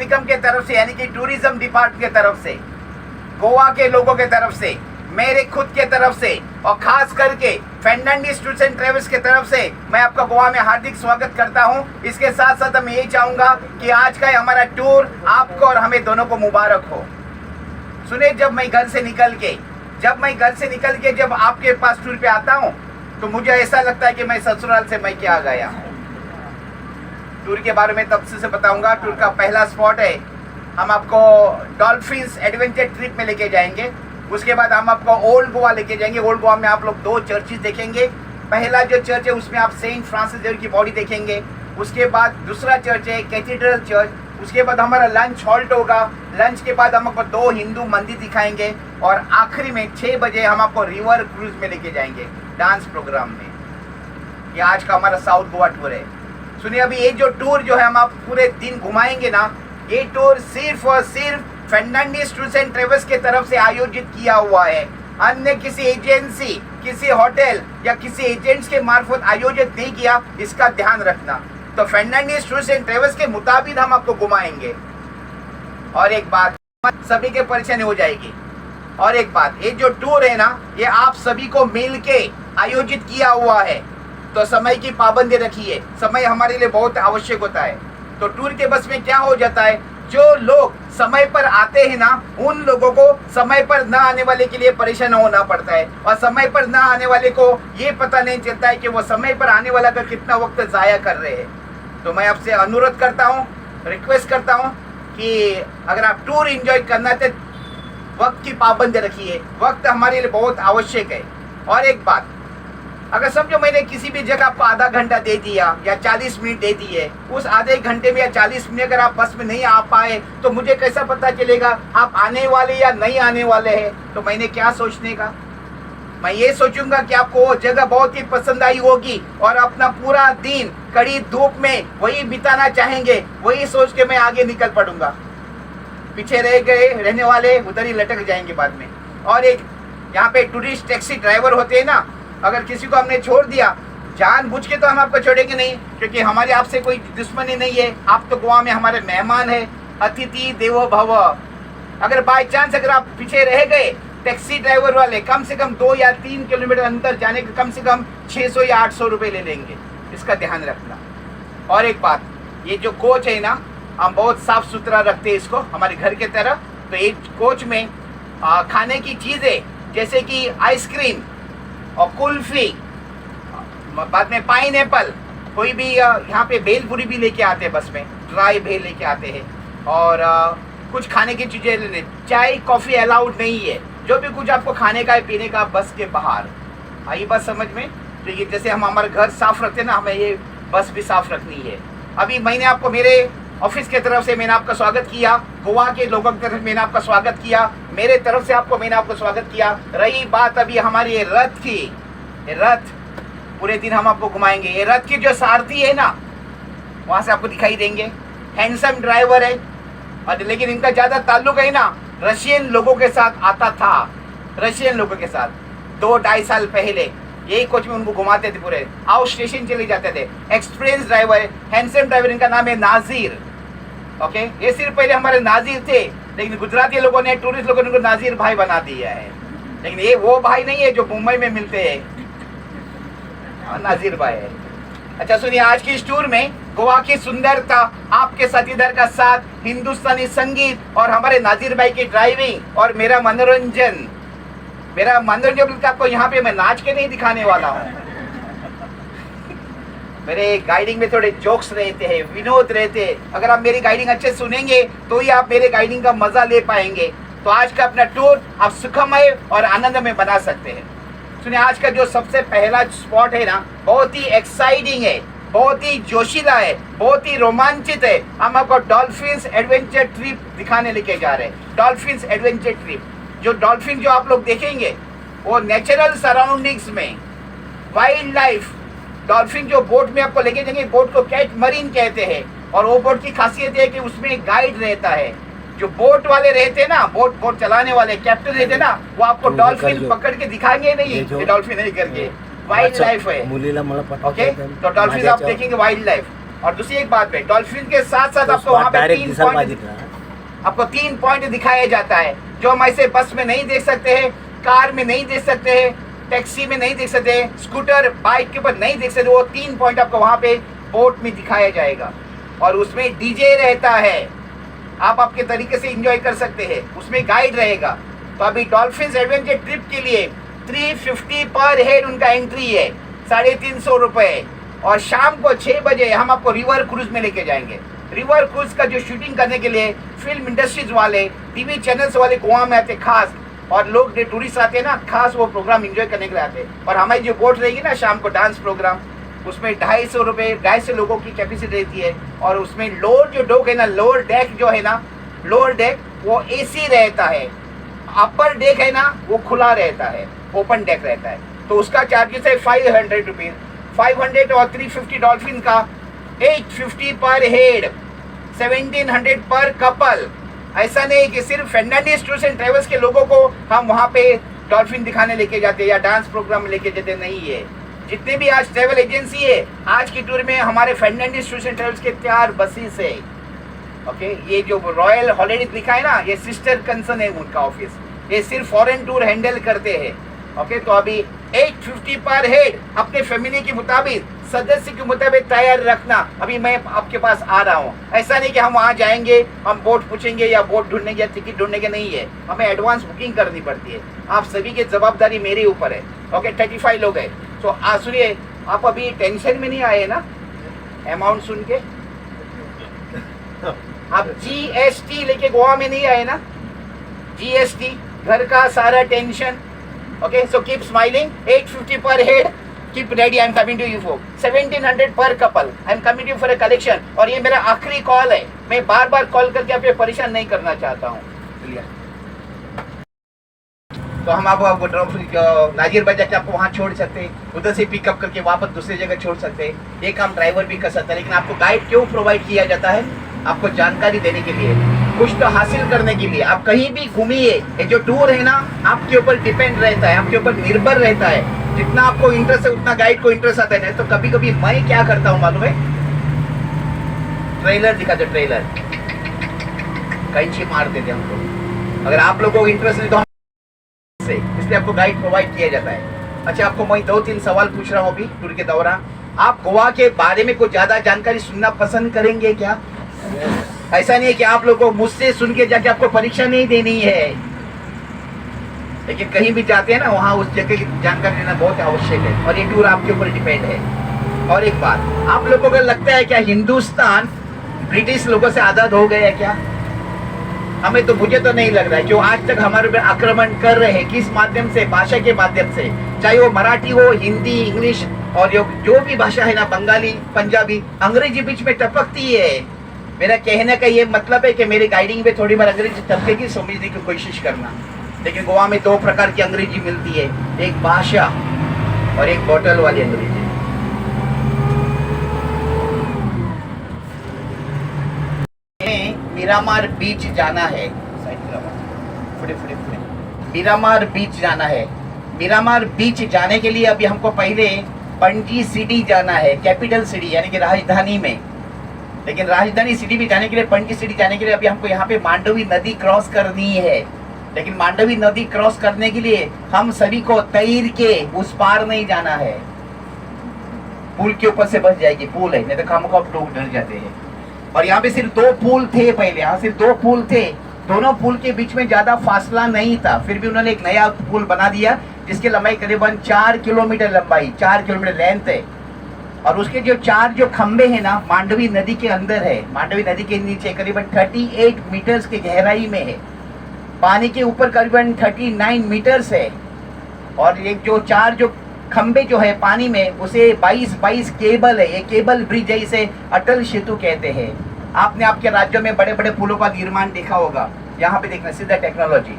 निगम के तरफ से यानी कि टूरिज्म डिपार्टमेंट के तरफ से, गोवा के लोगों के तरफ से, मेरे खुद के तरफ से और खास करके फर्नांडीज टूर्स एंड ट्रेवल्स के तरफ से मैं आपका गोवा में हार्दिक स्वागत करता हूं। इसके साथ साथ मैं यही चाहूंगा कि आज का हमारा टूर आपको और हमें दोनों को मुबारक हो। सुने, जब मैं घर से निकल के जब आपके पास टूर पे आता हूं तो मुझे ऐसा लगता है कि मैं ससुराल से मैं क्या गया हूं। टूर के बारे में तफसील से बताऊंगा। टूर का पहला स्पॉट है, हम आपको डॉल्फिन्स एडवेंचर ट्रिप में लेके जाएंगे। उसके बाद हम आपको ओल्ड गोवा लेके जाएंगे। ओल्ड गोवा में आप लोग 2 चर्चेस देखेंगे। पहला जो चर्च है उसमें आप सेंट फ्रांसिस जेवियर की बॉडी देखेंगे। उसके बाद दूसरा चर्च है कैथीड्रल चर्च। उसके बाद हमारा लंच हॉल्ट होगा। लंच के बाद हम आपको 2 हिंदू मंदिर दिखाएंगे और आखिरी में 6 बजे हम आपको रिवर क्रूज में लेके जाएंगे डांस प्रोग्राम में। ये आज का हमारा साउथ गोवा टूर है। सुनिए, अभी ये जो टूर जो है हम आप पूरे दिन घुमाएंगे ना, ये टूर सिर्फ और सिर्फ फर्नांडीज टूर्स एंड ट्रेवल्स के तरफ से आयोजित किया हुआ है। अन्य किसी एजेंसी, किसी होटल या किसी एजेंट्स के मार्फत आयोजित नहीं किया, इसका ध्यान रखना। तो फर्नांडीज टूर्स एंड ट्रेवल्स के मुताबिक हम आपको घुमाएंगे। और एक बात सभी के परेशानी हो जाएगी। और एक बात, ये जो टूर है ना, ये आप सभी को मिल के आयोजित किया हुआ है, तो समय की पाबंदी रखिए। समय हमारे लिए बहुत आवश्यक होता है। तो टूर के बस में क्या हो जाता है, जो लोग समय पर आते हैं ना, उन लोगों को समय पर न आने वाले के लिए परेशान होना पड़ता है। और समय पर न आने वाले को ये पता नहीं चलता है कि वो समय पर आने वाला का कितना वक्त ज़ाया कर रहे हैं। तो मैं आपसे अनुरोध करता हूँ, रिक्वेस्ट करता हूँ कि अगर आप टूर एंजॉय करना तो वक्त की पाबंदी रखिए। वक्त हमारे लिए बहुत आवश्यक है। और एक बात, अगर समझो मैंने किसी भी जगह आपको आधा घंटा दे दिया या 40 मिनट दे दिए, उस आधे घंटे में या 40 मिनट अगर आप बस में नहीं आ पाए तो मुझे कैसा पता चलेगा आप आने वाले या नहीं आने वाले हैं। तो मैंने क्या सोचने का, मैं ये सोचूंगा कि आपको वो जगह बहुत ही पसंद आई होगी और अपना पूरा दिन कड़ी धूप में वही बिताना चाहेंगे। वही सोच के मैं आगे निकल पड़ूंगा। पीछे रह गए रहने वाले उधर ही लटक जाएंगे बाद में। और एक यहाँ पे टूरिस्ट टैक्सी ड्राइवर होते हैं ना, अगर किसी को हमने छोड़ दिया जानबूझ के तो हम आपको छोड़ेंगे नहीं, क्योंकि हमारे आपसे कोई दुश्मनी नहीं है। आप तो गोवा में हमारे मेहमान हैं, अतिथि देवो भव। अगर बाय चांस अगर आप पीछे रह गए, टैक्सी ड्राइवर वाले कम से कम 2 या 3 किलोमीटर अंतर जाने के कम से कम 600 या 800 रुपये ले लेंगे। इसका ध्यान रखना। और एक बात, ये जो कोच है ना, हम बहुत साफ सुथरा रखते हैं इसको, हमारे घर के तरह। तो एक कोच में खाने की चीज़ें जैसे कि आइसक्रीम और कुल्फी, बाद में पाइनएप्पल, कोई भी यहाँ पे भेलपूरी भी लेके आते हैं बस में, ड्राई भेल लेके आते हैं। और कुछ खाने की चीज़ें लेने, चाय कॉफ़ी अलाउड नहीं है। जो भी कुछ आपको खाने का है पीने का बस के बाहर। आई बात समझ में? तो ये जैसे हम हमारे घर साफ रखते हैं ना, हमें ये बस भी साफ रखनी है। अभी मैंने आपको मेरे ऑफिस के तरफ से मैंने आपका स्वागत किया, गोवा के लोगों की तरफ मैंने आपका स्वागत किया, मेरे तरफ से मैंने आपको स्वागत किया। रही बात अभी हमारी ये रथ की, ये रथ पूरे दिन हम आपको घुमाएंगे। ये रथ की जो सारथी है ना, वहाँ से आपको दिखाई देंगे। हैंडसम ड्राइवर है, और लेकिन इनका ज़्यादा ताल्लुक है ना रशियन लोगों के साथ आता था। रशियन लोगों के साथ 2-2.5 साल पहले यही कोच में उनको घुमाते थे, पूरे आउट स्टेशन चले जाते थे। एक्सपीरियंस ड्राइवर है, हैंडसम ड्राइवर, इनका नाम है नाजिर। ओके, ये सिर्फ पहले हमारे नाजिर थे, लेकिन गुजराती लोगों ने, टूरिस्ट लोगों ने इनको नाजिर भाई बना दिया है। लेकिन ये वो भाई नहीं है जो मुंबई में मिलते हैं, नाजिर भाई है। अच्छा सुनिए, आज की इस टूर में गोवा की सुंदरता, आपके साथ इधर का साथ, हिंदुस्तानी संगीत और हमारे नाजिर भाई की ड्राइविंग और मेरा मनोरंजन आपको यहाँ पे मैं नाच के नहीं दिखाने वाला हूँ। मेरे गाइडिंग में थोड़े जोक्स रहते हैं, विनोद रहते हैं। अगर आप मेरी गाइडिंग अच्छे सुनेंगे तो ही आप मेरे गाइडिंग का मजा ले पाएंगे। तो आज का अपना टूर आप सुखमय और आनंदमय बना सकते हैं। सुनिए, आज का जो सबसे पहला स्पॉट है ना, बहुत ही एक्साइटिंग है, बहुत ही जोशीला है, बहुत ही रोमांचित है। हम आपको डॉल्फिन्स एडवेंचर ट्रिप दिखाने लेके जा रहे हैं। डॉल्फिन्स एडवेंचर ट्रिप, जो डॉल्फिन जो आप लोग देखेंगे वो नेचुरल सराउंडिंग्स में, वाइल्ड लाइफ डॉल्फिन जो बोट में आपको लेके जाएंगे। बोट को कैट मरीन कहते हैं, और वो बोट की खासियत है कि उसमें गाइड रहता है। जो बोट वाले रहते हैं ना, बोट चलाने वाले कैप्टन रहते हैं ना, वो आपको डॉल्फिन पकड़ के दिखाएंगे नहीं, डॉल्फिन नहीं करके। वाइल्ड लाइफ है, ओके। तो डॉल्फिन आप देखेंगे वाइल्ड लाइफ। और दूसरी एक बात है, डॉल्फिन के साथ साथ तो आपको वहाँ पे डायरेक्ट 3 विशाल पॉइंट, दिख रहा है। आपको 3 पॉइंट दिखाया जाता है जो हम ऐसे बस में नहीं देख सकते हैं, कार में नहीं देख सकते हैं, टैक्सी में नहीं देख सकते हैं, स्कूटर बाइक के ऊपर नहीं देख सकते। वो 3 पॉइंट आपको वहाँ पे बोट में दिखाया जाएगा और उसमें डीजे रहता है, आप आपके तरीके से एंजॉय कर सकते हैं, उसमें गाइड रहेगा। तो अभी डॉल्फिन एडवेंचर ट्रिप के लिए 350 पर हेड उनका एंट्री है, 350 रुपये। और शाम को 6 बजे हम आपको रिवर क्रूज में लेके जाएंगे। रिवर क्रूज का जो शूटिंग करने के लिए फिल्म इंडस्ट्रीज वाले, टीवी चैनल्स वाले गोवा में आते खास, और लोग जो टूरिस्ट आते हैं ना खास वो प्रोग्राम एंजॉय करने के लिए आते हैं। और हमारी जो बोट रहेगी ना शाम को डांस प्रोग्राम, उसमें 250 रुपये 250 लोगों की कैपेसिटी रहती है। और उसमें लोअर जो डोक है ना, लोअर डेक जो है ना, लोअर डेक वो एसी रहता है, अपर डेक है ना वो खुला रहता है, ओपन डेक रहता है। तो उसका चार्जेस है 500 रुपीज़, 500 और 350 डॉल्फिन का 850 पर हेड, 1700 पर कपल। ऐसा नहीं कि सिर्फ फर्नांडिस टूर्स एंड ट्रेवल्स के लोगों को हम वहाँ पे डॉल्फिन दिखाने लेके जाते हैं या डांस प्रोग्राम में लेके जाते नहीं है। जितने भी आज ट्रेवल एजेंसी है, आज की टूर में हमारे फर्नांडिस टूर्स एंड ट्रेवल्स के 4 बसेस है। ओके, ये जो रॉयल हॉलिडे लिखा है ना, ये सिस्टर कंसर्न है उनका ऑफिस, ये सिर्फ फॉरेन टूर हैंडल करते हैं। ओके, तो अभी 850 पर हेड अपने फैमिली के मुताबिक, सदस्य के मुताबिक तैयार रखना। अभी मैं आपके पास आ रहा हूँ, ऐसा नहीं कि हम वहाँ जाएंगे, हम बोट पूछेंगे या बोट ढूंढने या टिकट ढूंढने के नहीं है, हमें एडवांस बुकिंग करनी पड़ती है। आप सभी की जवाबदारी मेरे ऊपर है। ओके, 35 लोग हैं। तो सुनिए, आप अभी टेंशन में नहीं आए ना अमाउंट सुन के? आप GST लेके गोवा में नहीं आए ना? GST, घर का सारा tension. Okay, so keep smiling. 850 per head, keep ready, I am coming to you for 1700 per couple, I am coming to for a collection. और ये मेरा आखिरी कॉल है, मैं बार बार कॉल करके आपको परेशान नहीं करना चाहता हूँ। तो हम आपको नाजिर भाई जाके आपको वहाँ छोड़ सकते हैं, उधर से पिकअप करके वापस दूसरी जगह छोड़ सकते हैं। ये काम ड्राइवर भी कर सकता है, लेकिन आपको गाइड क्यों प्रोवाइड किया जाता है? आपको जानकारी देने के लिए, कुछ तो हासिल करने के लिए। आप कहीं भी घूमिए, ये जो टूर है ना आपके ऊपर डिपेंड रहता है, आपके ऊपर निर्भर रहता है। जितना आपको इंटरेस्ट है उतना गाइड को इंटरेस्ट आता है। तो कभी कभी मैं क्या करता हूँ मालूम है, ट्रेलर दिखाते, ट्रेलर कैंची मार देते हमको। अगर आप लोगों को इंटरेस्ट नहीं तो हम से, इसलिए आपको गाइड प्रोवाइड किया जाता है। अच्छा, आपको मैं 2-3 सवाल पूछ रहा हूँ अभी टूर के दौरान। आप गोवा के बारे में कुछ ज्यादा जानकारी सुनना पसंद करेंगे क्या? ऐसा नहीं है कि आप लोगों को मुझसे सुन के जाके आपको परीक्षा नहीं देनी है, लेकिन कहीं भी जाते हैं ना वहाँ उस जगह की जानकारी लेना बहुत आवश्यक है। और ये टूर आपके ऊपर डिपेंड है। और एक बात, आप लोगों को लगता है क्या हिंदुस्तान ब्रिटिश लोगों से आज़ाद हो गया है क्या? हमें तो, मुझे तो नहीं लग रहा है। जो आज तक हमारे ऊपर आक्रमण कर रहे हैं, किस माध्यम से? भाषा के माध्यम से, चाहे वो मराठी हो, हिंदी, इंग्लिश, और जो भी भाषा है ना, बंगाली, पंजाबी, अंग्रेजी बीच में टपकती है। मेरा कहने का ये मतलब है कि मेरी गाइडिंग में थोड़ी बार अंग्रेजी टपकेगी, समझने की कोशिश करना। लेकिन गोवा में 2 प्रकार की अंग्रेजी मिलती है, एक भाषा और एक बोतल वाली अंग्रेजी। मिरामार बीच जाना है, मिरामार बीच जाना है। मिरामार बीच जाने के लिए अभी हमको पहले पणजी सिटी जाना है, कैपिटल सिटी यानी कि राजधानी में। लेकिन राजधानी सिटी में जाने के लिए, पणजी सिटी जाने के लिए अभी हमको यहाँ पे मांडवी नदी क्रॉस करनी है। लेकिन मांडवी नदी क्रॉस करने के लिए हम सभी को तैर के उस पार नहीं जाना है, पुल के ऊपर से बच जाएगी, पुल है, नहीं तो खामखा लोग डर जाते हैं। और यहाँ पे सिर्फ 2 पुल थे पहले, यहाँ सिर्फ 2 पुल थे, दोनों पुल के बीच में ज्यादा फासला नहीं था। फिर भी उन्होंने एक नया पुल बना दिया जिसकी लंबाई करीबन 4 किलोमीटर लंबाई, 4 किलोमीटर लेंथ है। और उसके जो 4 जो खंबे हैं ना, मांडवी नदी के अंदर है, मांडवी नदी के नीचे करीबन 38 मीटर्स की गहराई में है, पानी के ऊपर करीबन 39 मीटर्स है। और एक जो 4 जो खंबे जो है पानी में, उसे 22 केबल है। ये केबल ब्रिज है, इसे अटल सेतु कहते हैं। आपने आपके राज्यों में बड़े बड़े पुलों का निर्माण देखा होगा, यहाँ पे देखना सीधा टेक्नोलॉजी।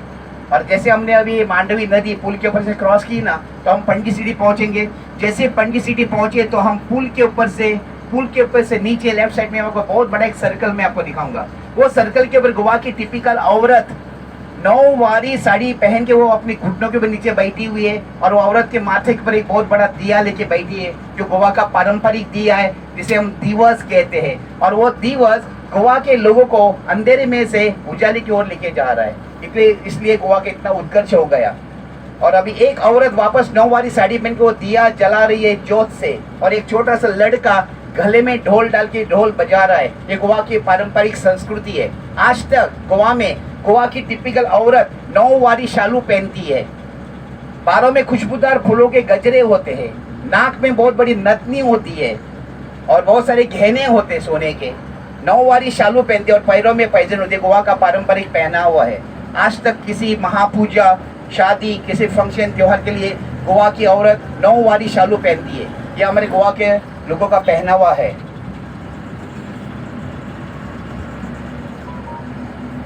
और जैसे हमने अभी मांडवी नदी पुल के ऊपर से क्रॉस की ना, तो हम पणजी सिटी पहुंचेंगे। जैसे पणजी सिटी पहुंचे तो हम पुल के ऊपर से नीचे लेफ्ट साइड में आपको बहुत बड़ा एक सर्कल में आपको दिखाऊंगा। वो सर्कल के ऊपर गोवा की टिपिकल औरत नौवारी साड़ी पहन के वो अपने घुटनों के नीचे बैठी हुई है और वो औरत के माथे के पर एक बहुत बड़ा दिया लेके बैठी है, जो गोवा का पारंपरिक दिया है जिसे हम दिवस कहते हैं। और वो दिवस गोवा के लोगों को अंधेरे में से उजाले की ओर लेके जा रहा है, इसलिए गोवा का इतना उत्कर्ष हो गया। और अभी एक औरत वापस नौवारी साड़ी पहन के वो दिया जला रही है जोत से, और एक छोटा सा लड़का गले में ढोल डाल के ढोल बजा रहा है। ये गोवा की पारंपरिक संस्कृति है। आज तक गोवा की टिपिकल औरत नौवारी शालू पहनती है। बालों में खुशबूदार फूलों के गजरे होते हैं, नाक में बहुत बड़ी नथनी होती है और बहुत सारे गहने होते हैं सोने के। नौवारी शालू पहनते और पैरों में पैजन होते। गोवा का पारंपरिक पहनावा है। आज तक किसी महापूजा, शादी, किसी फंक्शन, त्योहार के लिए गोवा की औरत नौवारी शालू पहनती है। यह हमारे गोवा के लोगों का पहनावा है।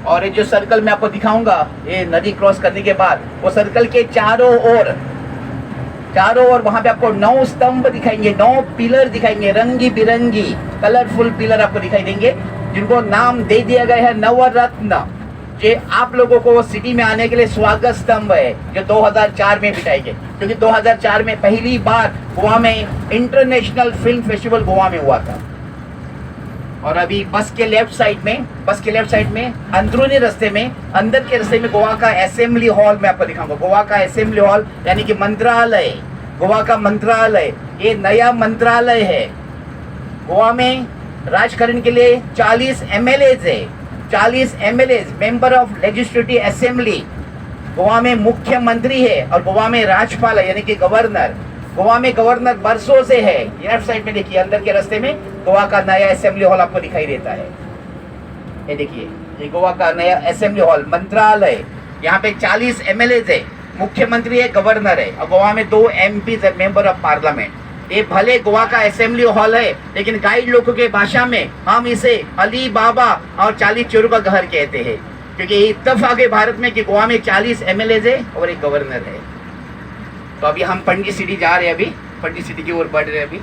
और ये जो सर्कल मैं आपको दिखाऊंगा, ये नदी क्रॉस करने के बाद वो सर्कल के चारों ओर वहां पे आपको 9 स्तंभ दिखाएंगे, 9 पिलर दिखाएंगे, रंगी बिरंगी कलरफुल पिलर आपको दिखाई देंगे, जिनको नाम दे दिया गया है नवरत्न। ये आप लोगों को सिटी में आने के लिए स्वागत स्तंभ है, जो 2004 में बिठाए गए, क्योंकि 2004 में पहली बार गोवा में इंटरनेशनल फिल्म फेस्टिवल गोवा में हुआ था। और अभी बस के लेफ्ट साइड में अंदरूनी रास्ते में, अंदर के रास्ते में गोवा का असेंबली हॉल मैं आपको दिखाऊंगा। गोवा का असेंबली हॉल यानी कि मंत्रालय, गोवा का मंत्रालय, ये नया मंत्रालय है। गोवा में राज करने के लिए 40 MLAs है, 40 MLAs, member of legislative assembly. Goa में मुख्यमंत्री है और गोवा में राज्यपाल है यानी कि गवर्नर। गोवा में गवर्नर बरसों से है। लेफ्ट साइड में देखिए, अंदर के रास्ते में गोवा का नया असेंबली हॉल आपको दिखाई देता है। ये देखिए, ये गोवा का नया असेंबली हॉल, मंत्रालय। यहाँ पे 40 MLAs है, मुख्यमंत्री है, गवर्नर है, और गोवा में 2 MPs है, मेंबर ऑफ पार्लियामेंट। ये भले गोवा का असेंबली हॉल है, लेकिन गाइड लोगों के भाषा में हम इसे अली बाबा और 40 चोरों का घर कहते हैं, क्योंकि इत्तेफाक है भारत में कि गोवा में 40 MLAs है और एक गवर्नर है। तो अभी हम पंडित सिटी जा रहे हैं, अभी पंडित सिटी की ओर बढ़ रहे हैं अभी।